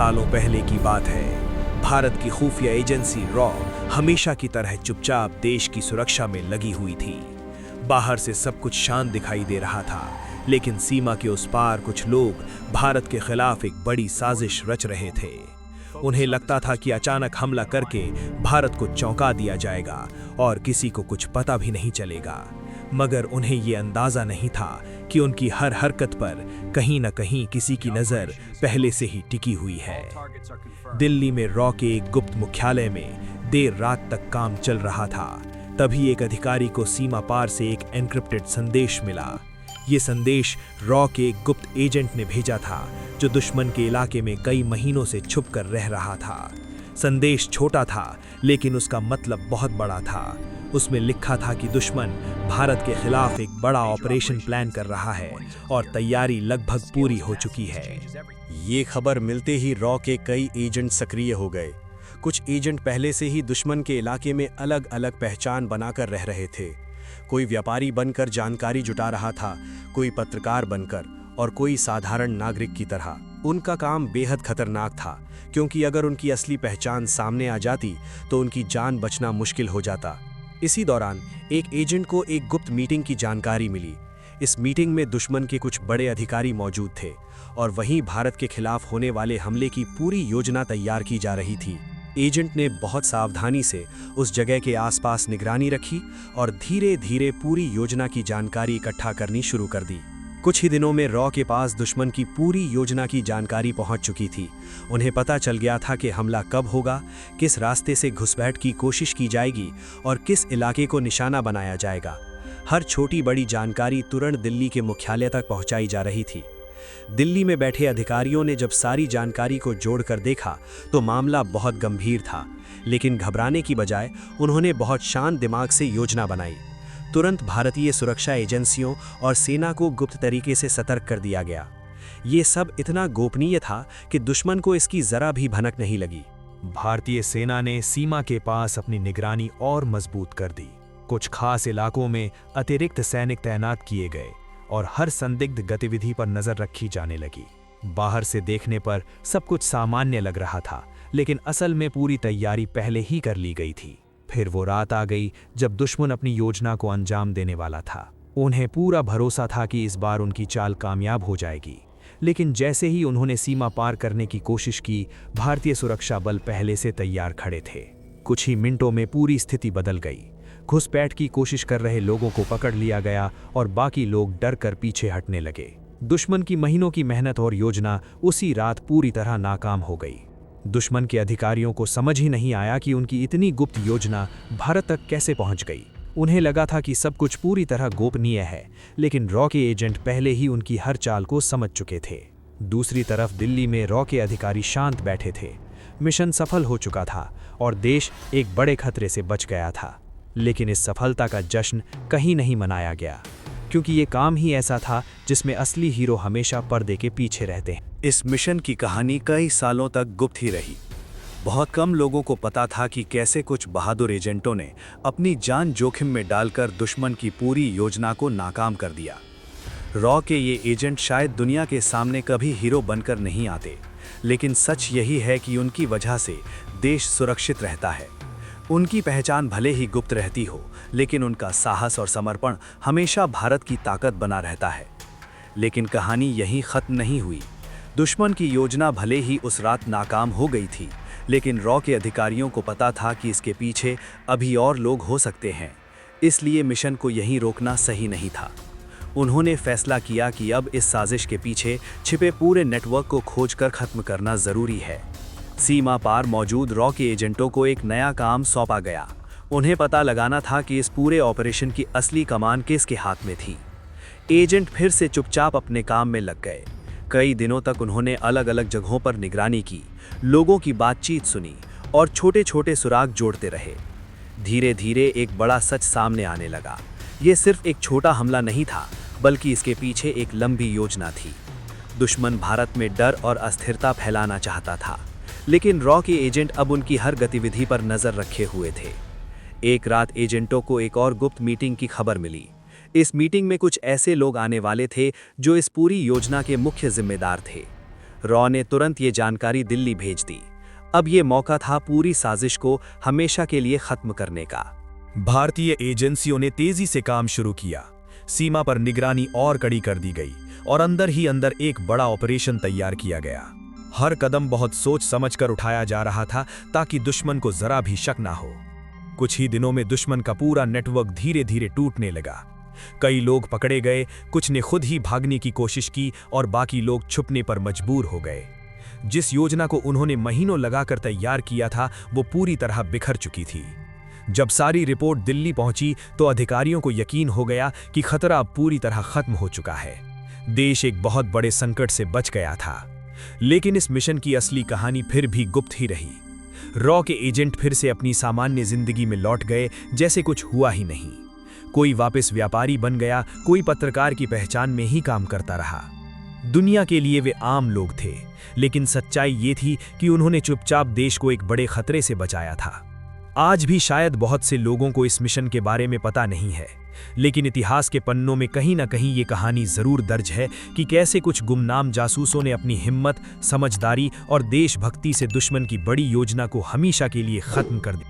सालों पहले की बात है। भारत की खुफिया एजेंसी रॉ हमेशा की तरह चुपचाप देश की सुरक्षा में लगी हुई थी। बाहर से सब कुछ शांत दिखाई दे रहा था, लेकिन सीमा के उस पार कुछ लोग भारत के खिलाफ एक बड़ी साजिश रच रहे थे। उन्हें लगता था कि अचानक हमला करके भारत को चौंका दिया जाएगा और किसी को कुछ पता भी नहीं चलेगा। मगर उन्हें ये अंदाजा नहीं था कि उनकी हर हरकत पर कहीं न कहीं किसी की नज़र पहले से ही टिकी हुई है। दिल्ली में रॉ के एक गुप्त मुख्यालय में देर रात तक काम चल रहा था। तभी एक अधिकारी को सीमा पार से एक एन्क्रिप्टेड संदेश मिला। ये संदेश रॉ के एक गुप्त एजेंट ने भेजा था, जो दुश्मन के इलाके में कई महीनों से छुपकर रह रहा था। संदेश छोटा था, लेकिन उसका मतलब बहुत बड़ा था। उसमें लिखा था कि दुश्मन भारत के खिलाफ एक बड़ा ऑपरेशन प्लान कर रहा है और तैयारी लगभग पूरी हो चुकी है। ये खबर मिलते ही रॉ के कई एजेंट सक्रिय हो गए। कुछ एजेंट पहले से ही दुश्मन के इलाके में अलग अलग पहचान बनाकर रह रहे थे। कोई व्यापारी बनकर जानकारी जुटा रहा था, कोई पत्रकार बनकर और कोई साधारण नागरिक की तरह। उनका काम बेहद खतरनाक था, क्योंकि अगर उनकी असली पहचान सामने आ जाती तो उनकी जान बचना मुश्किल हो जाता। इसी दौरान एक एजेंट को एक गुप्त मीटिंग की जानकारी मिली। इस मीटिंग में दुश्मन के कुछ बड़े अधिकारी मौजूद थे और वहीं भारत के खिलाफ होने वाले हमले की पूरी योजना तैयार की जा रही थी। एजेंट ने बहुत सावधानी से उस जगह के आसपास निगरानी रखी और धीरे धीरे पूरी योजना की जानकारी इकट्ठा करनी शुरू कर दी। कुछ ही दिनों में रॉ के पास दुश्मन की पूरी योजना की जानकारी पहुंच चुकी थी। उन्हें पता चल गया था कि हमला कब होगा, किस रास्ते से घुसपैठ की कोशिश की जाएगी और किस इलाके को निशाना बनाया जाएगा। हर छोटी बड़ी जानकारी तुरंत दिल्ली के मुख्यालय तक पहुंचाई जा रही थी। दिल्ली में बैठे अधिकारियों ने जब सारी जानकारी को जोड़कर देखा तो मामला बहुत गंभीर था, लेकिन घबराने की बजाय उन्होंने बहुत शांत दिमाग से योजना बनाई। तुरंत भारतीय सुरक्षा एजेंसियों और सेना को गुप्त तरीके से सतर्क कर दिया गया। ये सब इतना गोपनीय था कि दुश्मन को इसकी जरा भी भनक नहीं लगी। भारतीय सेना ने सीमा के पास अपनी निगरानी और मजबूत कर दी। कुछ खास इलाकों में अतिरिक्त सैनिक तैनात किए गए और हर संदिग्ध गतिविधि पर नजर रखी जाने लगी। बाहर से देखने पर सब कुछ सामान्य लग रहा था, लेकिन असल में पूरी तैयारी पहले ही कर ली गई थी। फिर वो रात आ गई जब दुश्मन अपनी योजना को अंजाम देने वाला था। उन्हें पूरा भरोसा था कि इस बार उनकी चाल कामयाब हो जाएगी, लेकिन जैसे ही उन्होंने सीमा पार करने की कोशिश की, भारतीय सुरक्षा बल पहले से तैयार खड़े थे। कुछ ही मिनटों में पूरी स्थिति बदल गई। घुसपैठ की कोशिश कर रहे लोगों को पकड़ लिया गया और बाकी लोग डर कर पीछे हटने लगे। दुश्मन की महीनों की मेहनत और योजना उसी रात पूरी तरह नाकाम हो गई। दुश्मन के अधिकारियों को समझ ही नहीं आया कि उनकी इतनी गुप्त योजना भारत तक कैसे पहुंच गई। उन्हें लगा था कि सब कुछ पूरी तरह गोपनीय है, लेकिन रॉ के एजेंट पहले ही उनकी हर चाल को समझ चुके थे। दूसरी तरफ दिल्ली में रॉ के अधिकारी शांत बैठे थे। मिशन सफल हो चुका था और देश एक बड़े खतरे से बच गया था। लेकिन इस सफलता का जश्न कहीं नहीं मनाया गया, क्योंकि ये काम ही ऐसा था जिसमें असली हीरो हमेशा पर्दे के पीछे रहते हैं। इस मिशन की कहानी कई सालों तक गुप्त ही रही। बहुत कम लोगों को पता था कि कैसे कुछ बहादुर एजेंटों ने अपनी जान जोखिम में डालकर दुश्मन की पूरी योजना को नाकाम कर दिया। रॉ के ये एजेंट शायद दुनिया के सामने कभी हीरो बनकर नहीं आते, लेकिन सच यही है कि उनकी वजह से देश सुरक्षित रहता है। उनकी पहचान भले ही गुप्त रहती हो, लेकिन उनका साहस और समर्पण हमेशा भारत की ताकत बना रहता है। लेकिन कहानी यहीं खत्म नहीं हुई। दुश्मन की योजना भले ही उस रात नाकाम हो गई थी, लेकिन रॉ के अधिकारियों को पता था कि इसके पीछे अभी और लोग हो सकते हैं। इसलिए मिशन को यहीं रोकना सही नहीं था। उन्होंने फैसला किया कि अब इस साजिश के पीछे छिपे पूरे नेटवर्क को खोजकर खत्म करना जरूरी है। सीमा पार मौजूद रॉ के एजेंटों को एक नया काम सौंपा गया। उन्हें पता लगाना था कि इस पूरे ऑपरेशन की असली कमान किसके हाथ में थी। एजेंट फिर से चुपचाप अपने काम में लग गए। कई दिनों तक उन्होंने अलग अलग जगहों पर निगरानी की, लोगों की बातचीत सुनी और छोटे छोटे सुराग जोड़ते रहे। धीरे धीरे एक बड़ा सच सामने आने लगा। ये सिर्फ एक छोटा हमला नहीं था, बल्कि इसके पीछे एक लंबी योजना थी। दुश्मन भारत में डर और अस्थिरता फैलाना चाहता था, लेकिन रॉ के एजेंट अब उनकी हर गतिविधि पर नजर रखे हुए थे। एक रात एजेंटों को एक और गुप्त मीटिंग की खबर मिली। इस मीटिंग में कुछ ऐसे लोग आने वाले थे जो इस पूरी योजना के मुख्य जिम्मेदार थे। रॉ ने तुरंत ये जानकारी दिल्ली भेज दी। अब ये मौका था पूरी साजिश को हमेशा के लिए खत्म करने का। भारतीय एजेंसियों ने तेजी से काम शुरू किया। सीमा पर निगरानी और कड़ी कर दी गई और अंदर ही अंदर एक बड़ा ऑपरेशन तैयार किया गया। हर कदम बहुत सोच समझकर उठाया जा रहा था ताकि दुश्मन को जरा भी शक ना हो। कुछ ही दिनों में दुश्मन का पूरा नेटवर्क धीरे धीरे टूटने लगा। कई लोग पकड़े गए, कुछ ने खुद ही भागने की कोशिश की और बाकी लोग छुपने पर मजबूर हो गए। जिस योजना को उन्होंने महीनों लगाकर तैयार किया था वो पूरी तरह बिखर चुकी थी। जब सारी रिपोर्ट दिल्ली पहुंची तो अधिकारियों को यकीन हो गया कि खतरा अब पूरी तरह खत्म हो चुका है। देश एक बहुत बड़े संकट से बच गया था। लेकिन इस मिशन की असली कहानी फिर भी गुप्त ही रही। रॉ के एजेंट फिर से अपनी सामान्य जिंदगी में लौट गए जैसे कुछ हुआ ही नहीं। कोई वापस व्यापारी बन गया, कोई पत्रकार की पहचान में ही काम करता रहा। दुनिया के लिए वे आम लोग थे, लेकिन सच्चाई ये थी कि उन्होंने चुपचाप देश को एक बड़े खतरे से बचाया था। आज भी शायद बहुत से लोगों को इस मिशन के बारे में पता नहीं है, लेकिन इतिहास के पन्नों में कहीं ना कहीं ये कहानी जरूर दर्ज है कि कैसे कुछ गुमनाम जासूसों ने अपनी हिम्मत, समझदारी और देशभक्ति से दुश्मन की बड़ी योजना को हमेशा के लिए खत्म कर दिया।